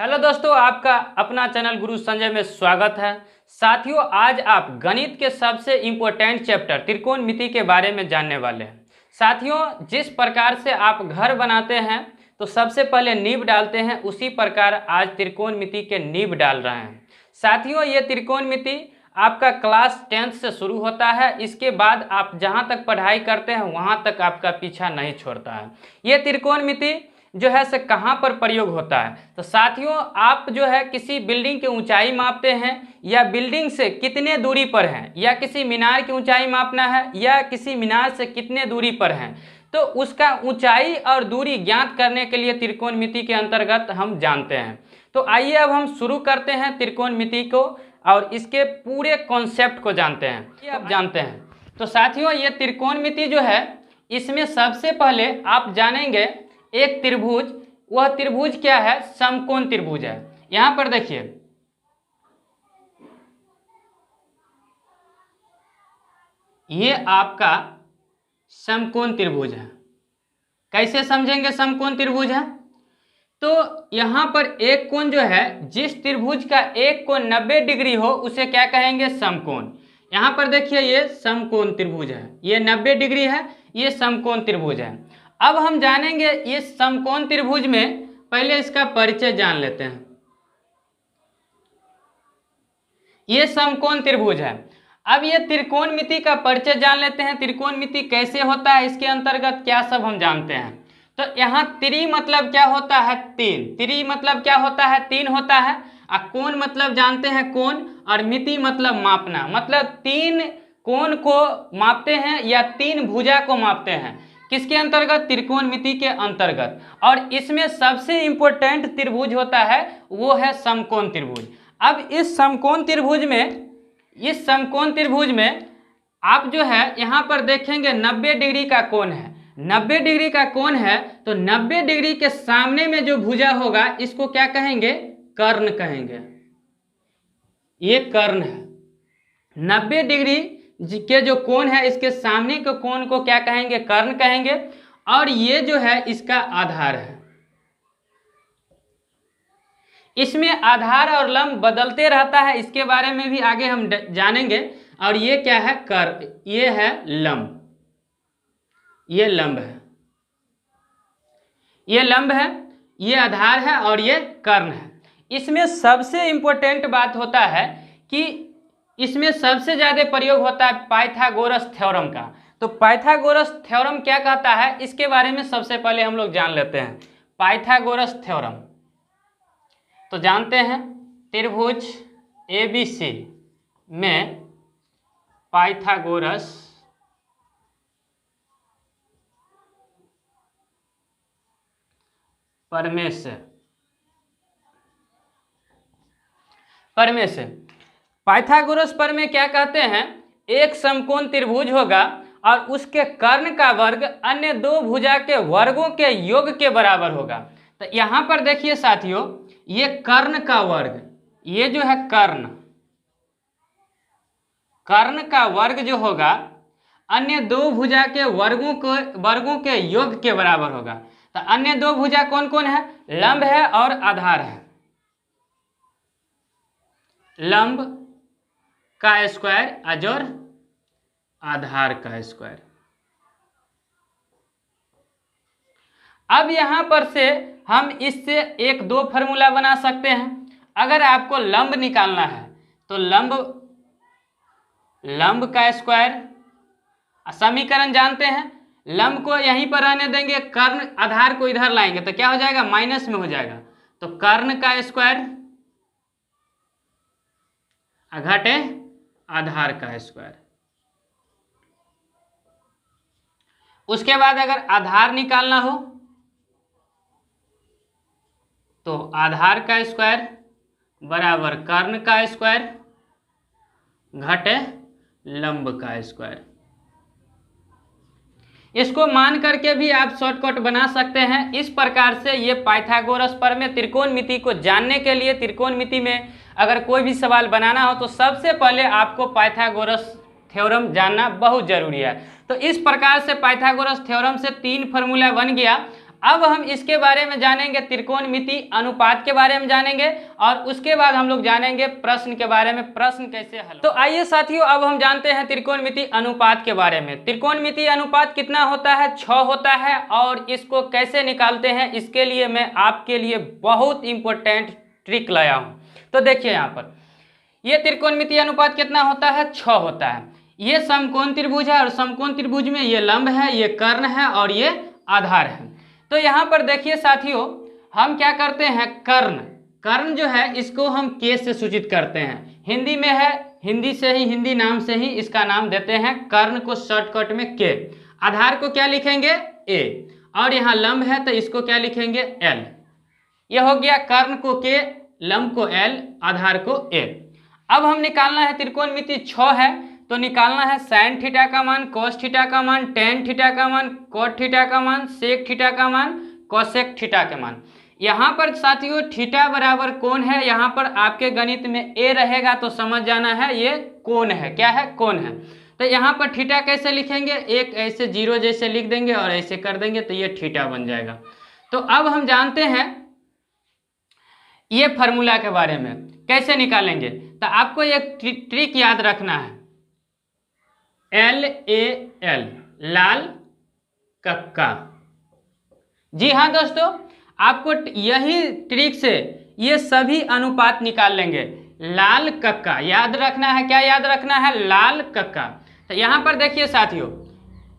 Hello दोस्तों, आपका अपना चैनल गुरु संजय में स्वागत है। साथियों, आज आप गणित के सबसे इम्पोर्टेंट चैप्टर त्रिकोणमिति के बारे में जानने वाले हैं। साथियों, जिस प्रकार से आप घर बनाते हैं तो सबसे पहले नींव डालते हैं, उसी प्रकार आज त्रिकोणमिति के नींव डाल रहे हैं। साथियों, ये त्रिकोणमिति आपका क्लास 10th से शुरू होता है। इसके बाद आप जहाँ तक पढ़ाई करते हैं वहाँ तक आपका पीछा नहीं छोड़ता है। ये त्रिकोणमिति जो है से कहाँ पर प्रयोग होता है, तो साथियों आप जो है किसी बिल्डिंग की ऊंचाई मापते हैं या बिल्डिंग से कितने दूरी पर हैं, या किसी मीनार की ऊंचाई मापना है या किसी मीनार से कितने दूरी पर हैं, तो उसका ऊंचाई और दूरी ज्ञात करने के लिए त्रिकोणमिति के अंतर्गत हम जानते हैं। तो आइए अब हम शुरू करते हैं त्रिकोणमिति को और इसके पूरे कॉन्सेप्ट को जानते हैं। ये आप जानते हैं। तो साथियों, ये त्रिकोणमिति जो है इसमें सबसे पहले आप जानेंगे एक त्रिभुज। वह त्रिभुज क्या है? समकोण त्रिभुज है। यहां पर देखिए, ये आपका समकोण त्रिभुज है। कैसे समझेंगे समकोण त्रिभुज है? तो यहां पर एक कोण जो है, जिस त्रिभुज का एक कोण 90 डिग्री हो उसे क्या कहेंगे? समकोण। यहां पर देखिए, ये समकोण त्रिभुज है, ये 90 डिग्री है, ये समकोण त्रिभुज है। अब हम जानेंगे ये समकोण त्रिभुज में, पहले इसका परिचय जान लेते हैं। ये समकोण त्रिभुज है। अब ये त्रिकोणमिति का परिचय जान लेते हैं। त्रिकोणमिति कैसे होता है, इसके अंतर्गत क्या सब हम जानते हैं। तो यहाँ त्रि मतलब क्या होता है? तीन। त्रि मतलब क्या होता है? तीन होता है। और कोण मतलब जानते हैं कोण, और मिति मतलब मापना, मतलब तीन कोण को मापते हैं या तीन भुजा को मापते हैं। किसके अंतर्गत? त्रिकोणमिति के अंतर्गत। और इसमें सबसे इंपॉर्टेंट त्रिभुज होता है वो है समकोण त्रिभुज। अब इस समकोण त्रिभुज में आप जो है यहाँ पर देखेंगे 90 डिग्री का कोण है। 90 डिग्री का कोण है तो 90 डिग्री के सामने में जो भुजा होगा इसको क्या कहेंगे? कर्ण कहेंगे। ये कर्ण है। 90 डिग्री के जो कोण है इसके सामने के कोण को क्या कहेंगे? कर्ण कहेंगे। और ये जो है इसका आधार है। इसमें आधार और लंब बदलते रहता है, इसके बारे में भी आगे हम जानेंगे। और ये क्या है? कर्ण। ये है लंब, ये लंब है, ये लंब है, ये आधार है और ये कर्ण है। इसमें सबसे इंपॉर्टेंट बात होता है कि इसमें सबसे ज्यादा प्रयोग होता है पाइथागोरस थ्योरम का। तो पाइथागोरस थ्योरम क्या कहता है, इसके बारे में सबसे पहले हम लोग जान लेते हैं। पाइथागोरस थ्योरम तो जानते हैं, त्रिभुज ABC में पाइथागोरस प्रमेय से पाइथागोरस प्रमेय क्या कहते हैं? एक समकोण त्रिभुज होगा और उसके कर्ण का वर्ग अन्य दो भुजा के वर्गों के योग के बराबर होगा। तो यहाँ पर देखिए साथियों, ये कर्ण का वर्ग, ये जो है कर्ण का वर्ग जो होगा अन्य दो भुजा के वर्गों के योग के बराबर होगा। तो अन्य दो भुजा कौन कौन है? लंब है और आधार है। लंब का स्क्वायर अजोर आधार का स्क्वायर। अब यहां पर से हम इससे एक दो फॉर्मूला बना सकते हैं। अगर आपको लंब निकालना है तो लंब का स्क्वायर, समीकरण जानते हैं, लंब को यहीं पर रहने देंगे, कर्ण आधार को इधर लाएंगे तो क्या हो जाएगा? माइनस में हो जाएगा। तो कर्ण का स्क्वायर घटे आधार का स्क्वायर। उसके बाद अगर आधार निकालना हो तो आधार का स्क्वायर बराबर कर्ण का स्क्वायर घटे लंब का स्क्वायर। इसको मान करके भी आप शॉर्टकट बना सकते हैं। इस प्रकार से ये पाइथागोरस प्रमेय त्रिकोणमिति को जानने के लिए, त्रिकोणमिति में अगर कोई भी सवाल बनाना हो तो सबसे पहले आपको पाइथागोरस थ्योरम जानना बहुत जरूरी है। तो इस प्रकार से पाइथागोरस थ्योरम से तीन फार्मूला बन गया। अब हम इसके बारे में जानेंगे, त्रिकोणमिति अनुपात के बारे में जानेंगे और उसके बाद हम लोग जानेंगे प्रश्न के बारे में, प्रश्न कैसे हल। तो आइए साथियों, अब हम जानते हैं त्रिकोणमिति अनुपात के बारे में। त्रिकोणमिति अनुपात कितना होता है? 6 होता है। और इसको कैसे निकालते हैं, इसके लिए मैं आपके लिए बहुत इंपॉर्टेंट ट्रिक लाया हूँ। तो देखिए यहाँ पर ये त्रिकोणमिति अनुपात कितना होता है? 6 होता है। ये समकोण त्रिभुज है और समकोण त्रिभुज में ये लंब है, ये कर्ण है और ये आधार है। तो यहाँ पर देखिए साथियों, हम क्या करते हैं, कर्ण जो है इसको हम के से सूचित करते हैं। हिंदी में है, हिंदी से ही, हिंदी नाम से ही इसका नाम देते हैं। कर्ण को शॉर्टकट में के। आधार को क्या लिखेंगे? ए। और यहाँ लंब है तो इसको क्या लिखेंगे? एल। यह हो गया कर्ण को के, लंब को एल, आधार को ए। अब हम निकालना है, त्रिकोणमिति 6 है तो निकालना है साइन थीटा का मान, कॉस थीटा का मान, टेन थीटा का मान, कॉट थीटा का मान, सेक थीटा का मान, कोसेक थीटा का मान। यहाँ पर साथियों थीटा बराबर कोण है। यहाँ पर आपके गणित में ए रहेगा तो समझ जाना है ये कोण है। क्या है? कोण है। तो यहाँ पर थीटा कैसे लिखेंगे? एक ऐसे जीरो जैसे लिख देंगे और ऐसे कर देंगे तो ये थीटा बन जाएगा। तो अब हम जानते हैं ये फॉर्मूला के बारे में कैसे निकालेंगे। तो आपको एक ट्रिक याद रखना है, LAL, लाल कक्का। जी हाँ दोस्तों, आपको यही ट्रिक से ये सभी अनुपात निकाल लेंगे। लाल कक्का याद रखना है। क्या याद रखना है? लाल कक्का। तो यहाँ पर देखिए साथियों,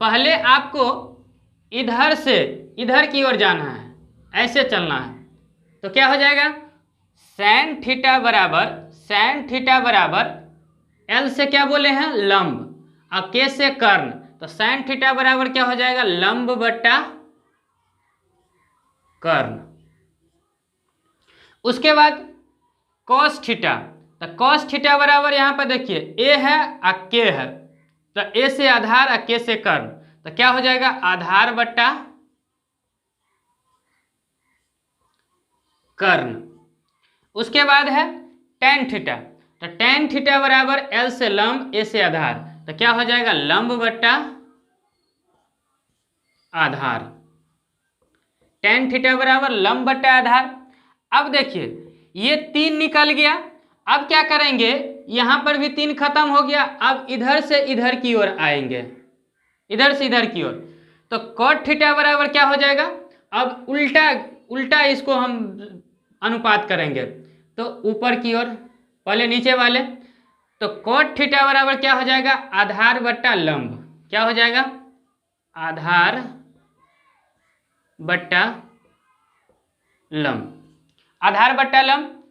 पहले आपको इधर से इधर की ओर जाना है, ऐसे चलना है। तो क्या हो जाएगा? सैन थीटा बराबर एल से क्या बोले हैं? लंब, और के से कर्ण। तो साइन थीटा बराबर क्या हो जाएगा? लंब बटा कर्ण। उसके बाद कॉस थीटा। तो कॉस थीटा बराबर यहाँ पर देखिए ए है और के है, तो ए से आधार और के से कर्ण। तो क्या हो जाएगा? आधार बटा कर्ण। उसके बाद है टेन थीटा। तो टेन थीटा बराबर एल से लंब, ए से आधार। तो क्या हो जाएगा? लंब बटा आधार। टेन थीटा बराबर लंब बटा आधार। अब देखिए ये 3 निकल गया। अब क्या करेंगे, यहां पर भी 3 खत्म हो गया। अब इधर से इधर की ओर आएंगे, इधर से इधर की ओर। तो कॉट थीटा बराबर क्या हो जाएगा? अब उल्टा इसको हम अनुपात करेंगे। तो ऊपर की ओर, पहले नीचे वाले। तो कॉट थीटा बराबर क्या हो जाएगा? आधार बट्टा लंब। क्या हो जाएगा? आधार बट्टा लंब, आधार बट्टा लंब।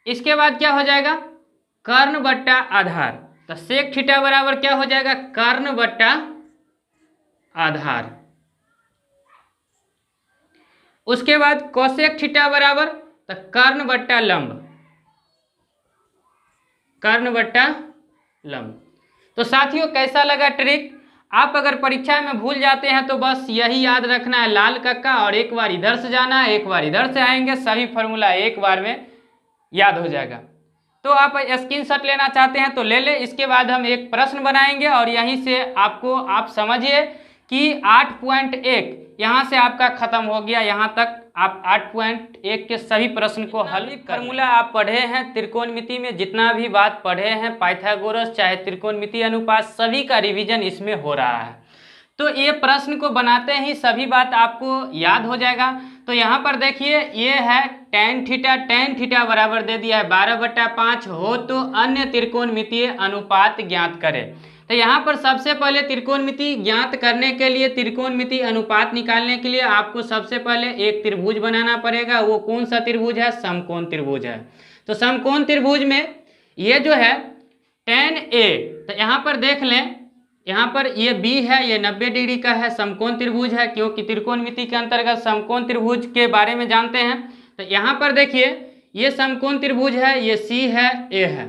इसके बाद क्या हो जाएगा? कर्ण बट्टा आधार। तो सेक थीटा बराबर क्या हो जाएगा? कर्ण बट्टा आधार। उसके बाद कोसेक थीटा बराबर तो कर्ण बट्टा लंब, कर्ण बट्टा लंब। तो साथियों कैसा लगा ट्रिक? आप अगर परीक्षा में भूल जाते हैं तो बस यही याद रखना है, लाल कक्का, और एक बार इधर से जाना है, एक बार इधर से आएंगे, सभी फॉर्मूला एक बार में याद हो जाएगा। तो आप स्क्रीनशॉट लेना चाहते हैं तो ले ले। इसके बाद हम एक प्रश्न बनाएंगे और यहीं से आपको, आप समझिए कि 8.1 यहाँ से आपका खत्म हो गया। यहाँ तक आप 8.1 के सभी प्रश्न को हल फॉर्मूला आप पढ़े हैं त्रिकोणमिति में, जितना भी बात पढ़े हैं पाइथागोरस चाहे त्रिकोणमिति अनुपात, सभी का रिवीजन इसमें हो रहा है। तो ये प्रश्न को बनाते ही सभी बात आपको याद हो जाएगा। तो यहाँ पर देखिए ये है टेन थीटा बराबर दे दिया है 12/5 हो तो अन्य त्रिकोणमितीय अनुपात ज्ञात करें। तो यहाँ पर सबसे पहले त्रिकोणमिति ज्ञात करने के लिए, त्रिकोणमिति अनुपात निकालने के लिए आपको सबसे पहले एक त्रिभुज बनाना पड़ेगा। वो कौन सा त्रिभुज है? समकोण त्रिभुज है। तो समकोण त्रिभुज में ये जो है tan A, तो यहाँ पर देख लें, यहाँ पर ये B है, ये 90 डिग्री का है, समकोण त्रिभुज है, क्योंकि त्रिकोणमिति के अंतर्गत समकोण त्रिभुज के बारे में जानते हैं। तो यहाँ पर देखिए ये समकोण त्रिभुज है, ये C है, A है,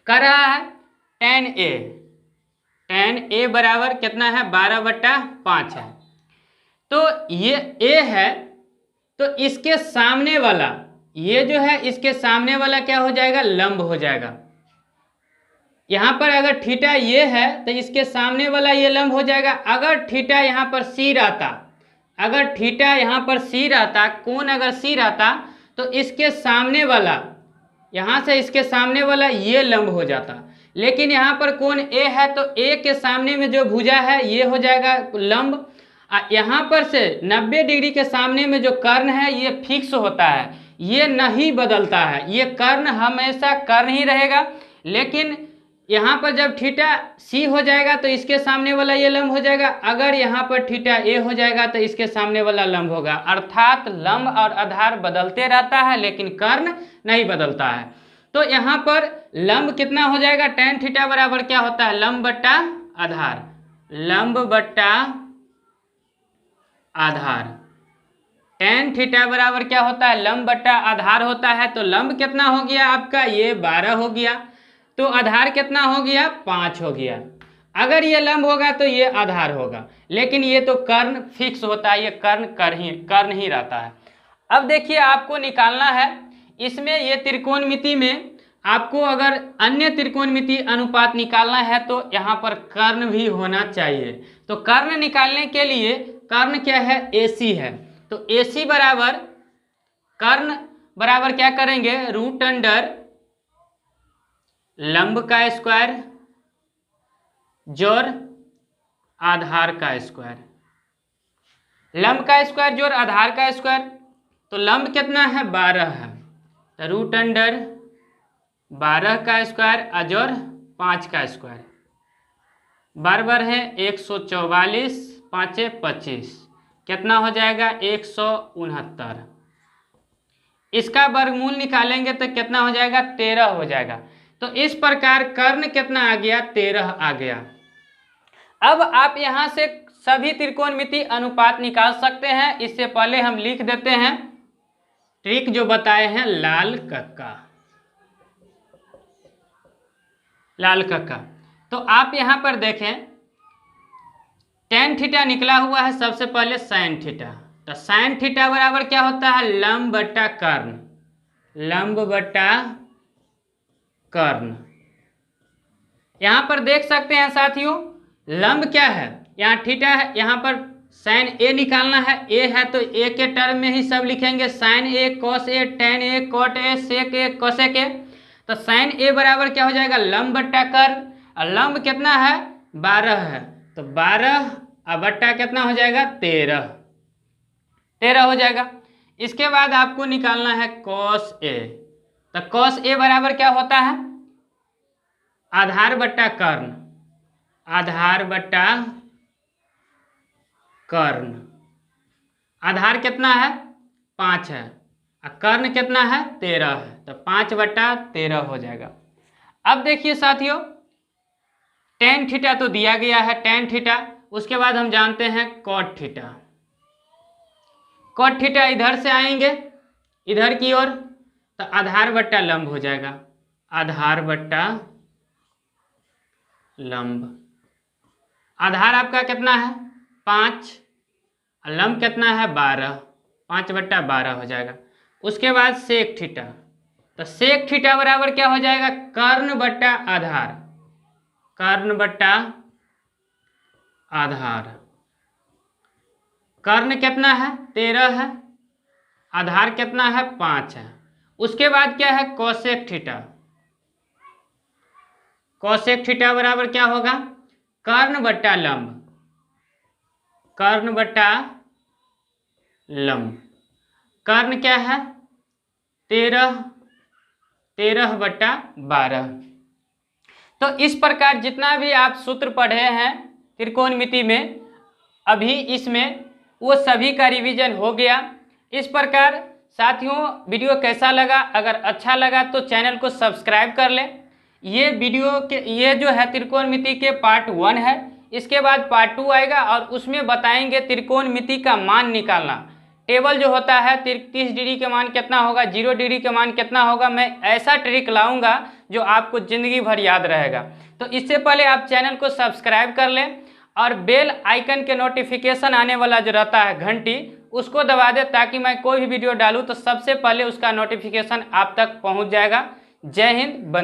कर रहा है tan A बराबर कितना है? 12/5 है। तो ये A है, तो इसके सामने वाला, ये जो है इसके सामने वाला क्या हो जाएगा? लंब हो जाएगा। यहाँ पर अगर थीटा ये है तो इसके सामने वाला ये लंब हो जाएगा। अगर थीटा यहाँ पर C रहता अगर थीटा यहाँ पर सी रहता, कोण अगर सी रहता, तो इसके सामने वाला, यहाँ से इसके सामने वाला ये लंब हो जाता। लेकिन यहाँ पर कोण ए है, तो ए के सामने में जो भुजा है ये हो जाएगा लंब। यहाँ पर से 90 डिग्री के सामने में जो कर्ण है ये फिक्स होता है, ये नहीं बदलता है, ये कर्ण हमेशा कर्ण ही रहेगा। लेकिन यहाँ पर जब थीटा सी हो जाएगा तो इसके सामने वाला ये लंब हो जाएगा, अगर यहाँ पर थीटा ए हो जाएगा तो इसके सामने वाला लंब होगा। अर्थात लंब और आधार बदलते रहता है लेकिन कर्ण नहीं बदलता है। तो यहाँ पर लंब कितना हो जाएगा, tan थीटा बराबर क्या होता है, लंब बट्टा आधार, लंब बट्टा आधार। tan थीटा बराबर क्या होता है, लंब बट्टा आधार होता है। तो लंब कितना हो गया आपका, ये 12 हो गया, तो आधार कितना हो गया, 5 हो गया। अगर ये लंब होगा तो ये आधार होगा, लेकिन ये तो कर्ण फिक्स होता है, ये कर्ण ही रहता है। अब देखिए आपको निकालना है इसमें, ये त्रिकोणमिति में आपको अगर अन्य त्रिकोणमिति अनुपात निकालना है तो यहाँ पर कर्ण भी होना चाहिए। तो कर्ण निकालने के लिए कर्ण क्या है, AC है, तो AC बराबर कर्ण बराबर क्या करेंगे, रूट अंडर लंब का स्क्वायर जोड़ आधार का स्क्वायर, लंब का स्क्वायर जोड़ आधार का स्क्वायर। तो लंब कितना है, 12 है, तो रूट अंडर 12 का स्क्वायर अजोड़ 5 का स्क्वायर, बराबर है 144, 5 25, कितना हो जाएगा 169। इसका वर्गमूल निकालेंगे तो कितना हो जाएगा, 13 हो जाएगा। तो इस प्रकार कर्ण कितना आ गया, 13 आ गया। अब आप यहाँ से सभी त्रिकोणमिति अनुपात निकाल सकते हैं। इससे पहले हम लिख देते हैं ट्रिक जो बताए हैं लाल कक्का। तो आप यहाँ पर देखें tan थीटा निकला हुआ है, सबसे पहले sin थीटा, तो sin थीटा बराबर क्या होता है, लंब बट्टा कर्ण, लंब बट्टा कर्ण। यहाँ पर देख सकते हैं साथियों, लंब क्या है, यहाँ थीटा है, यहाँ पर sin A निकालना है, A है तो A के टर्म में ही सब लिखेंगे, sin A cos A tan A cot A sec A cosec A। तो sin A बराबर क्या हो जाएगा, लंब बट्टा कर्ण, और लंब कितना है, 12 है, तो 12 और बट्टा कितना हो जाएगा, 13 हो जाएगा। इसके बाद आपको निकालना है cos A, तो cos A बराबर क्या होता है, आधार बट्टा कर्ण, आधार बट्टा कर्ण। आधार कितना है, 5 है, और कर्ण कितना है, 13 है, तो 5 बट्टा 13 हो जाएगा। अब देखिए साथियों, tan थीटा तो दिया गया है, tan थीटा, उसके बाद हम जानते हैं cot थीटा। cot थीटा इधर से आएंगे इधर की ओर, तो आधार बट्टा लंब हो जाएगा, आधार बट्टा लंब। आधार आपका कितना है, 5, और लंब कितना है, 12, 5 बट्टा 12 हो जाएगा। उसके बाद सेक थीटा, तो सेक थीटा बराबर क्या हो जाएगा, कर्ण बट्टा आधार, कर्ण बट्टा आधार। कर्ण कितना है, 13 है, आधार कितना है, 5 है। उसके बाद क्या है, कोसेक थीटा, कोसेक थीटा बराबर क्या होगा, कर्ण बट्टा लंब, कर्ण बट्टा लंब। कर्ण क्या है, 13 बट्टा 12। तो इस प्रकार जितना भी आप सूत्र पढ़े हैं त्रिकोणमिति में अभी इसमें, वो सभी का रिवीजन हो गया। इस प्रकार साथियों वीडियो कैसा लगा, अगर अच्छा लगा तो चैनल को सब्सक्राइब कर लें। ये वीडियो के ये जो है त्रिकोणमिति के पार्ट 1 है, इसके बाद पार्ट 2 आएगा और उसमें बताएंगे त्रिकोणमिति का मान निकालना। टेबल जो होता है 30 डिग्री के मान कितना होगा, 0 डिग्री के मान कितना होगा, मैं ऐसा ट्रिक लाऊंगा जो आपको ज़िंदगी भर याद रहेगा। तो इससे पहले आप चैनल को सब्सक्राइब कर लें और बेल आइकन के नोटिफिकेशन आने वाला जो रहता है घंटी, उसको दबा दें ताकि मैं कोई भी वीडियो डालूँ तो सबसे पहले उसका नोटिफिकेशन आप तक पहुँच जाएगा। जय हिंद, वंदे।